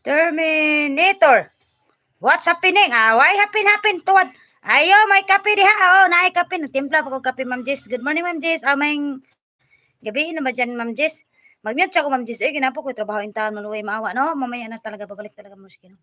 Terminator. What's happening? Why happen tuwad? Ayo, may kape diha. Naay kape. Nagtimpla pa ko kape, Ma'am Jess. Good morning, Ma'am Jess. May gabi na ba dyan, Ma'am Jess? Mag-mute siya ko, Ma'am Jess. Ginapo ko trabaho in town. Maluway maawa, no? Mamaya na talaga. Babalik talaga mo siya, no?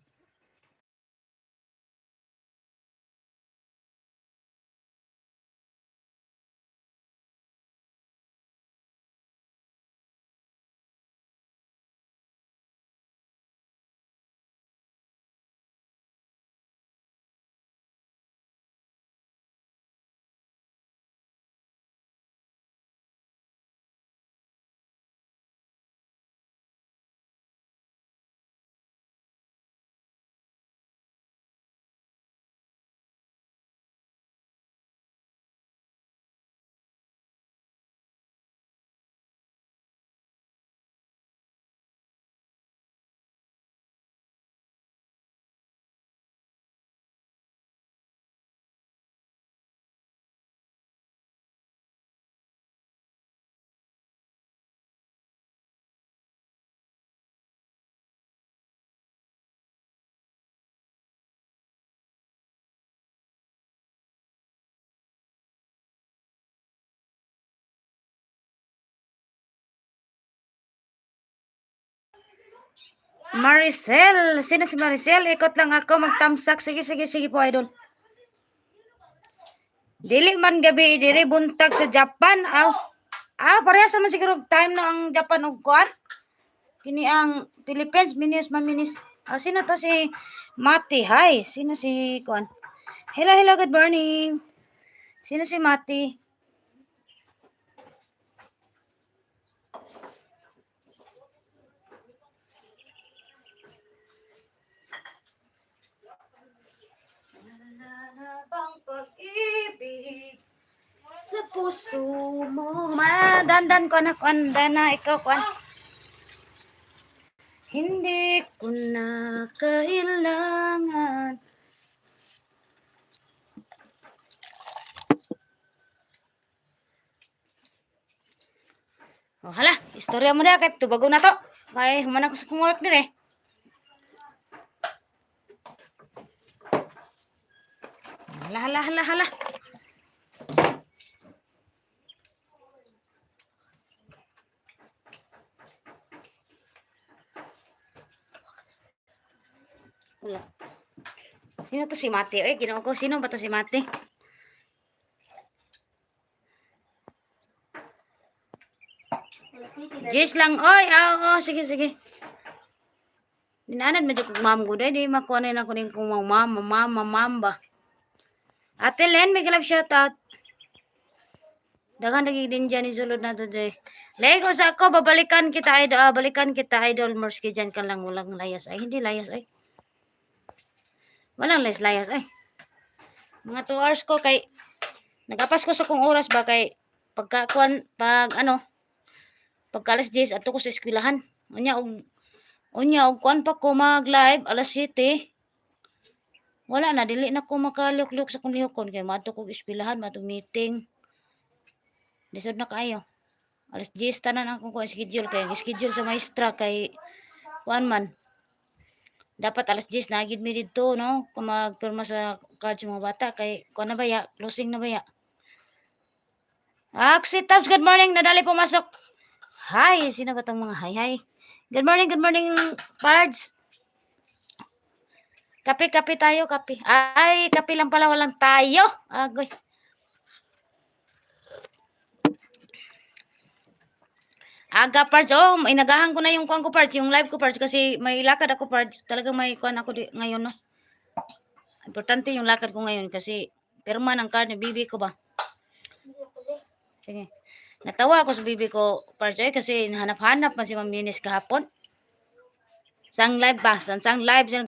Maricel. Sino si Maricel? Ikot lang ako. Magtamsak. Sige po, idol. Dili man gabi. Dili buntag sa Japan. Parehas naman siguro time na ang Japan og kuan. Kini ang Philippines. Minis. Sino to si Mati? Hi. Sino si kuan? Hello. Good morning. Sino si Mati? Bang pag-ibig sa puso mo. Dandan ko na kuan na ikaw kuan. Hindi ko na kailangan. Hala, istorya mo na kay tubago na to. Kay humana ko sa kong work dire. Hala. Wala. Sino to si Mati? Ginawa ko. Sino ba to si Mati? Yes lang. Sige. Dinaanan medyo kong ma'am ko. Di makuha na ako din kong ma'am ba. Ate Len, may galap shoutout. Dagan lagi din dyan isulod na today. Lego sa ako, balikan kita idol. Morski dyan ka lang, walang layas ay. Hindi layas ay. Walang layas ay. Mga 2 hours ko kay, nagapas ko sa kong oras ba kay, pagka alas 10, ato ko sa eskwelahan. Unya, kuan pa ko mag-live, alas 7. Wala na, dili na ko makaluk-luk sa kong lihokon. Kaya mato ko eskwelahan, mato meeting. Lisod na kayo. Alas 10 tanan akong kuan schedule. Kaya schedule sa maestra kay kuan man. Dapat alas 10 na agad mi dito, no? Kung magpirma sa card sa mga bata. Kay kuan na ba ya? Closing na ba ya? Axie Tabs, good morning. Nadali pumasok. Hi, sino ba itong mga hi? Good morning, Pards. Kape tayo, kape. Ay, kape lang pala, walang tayo. Agoy. Aga, Pards. Inagahan ko na yung kuan ko, Pards. Yung live ko, Pards. Kasi may lakad ako, Pards. Talagang may kuan ako ngayon, no? Importante yung lakad ko ngayon kasi pirma ng card ni bibi ko ba. Sige. Natawa ako sa bibi ko, Pards. Kasi hanap-hanap pa si Ma'am Minis kahapon. Sang live ba? Sang live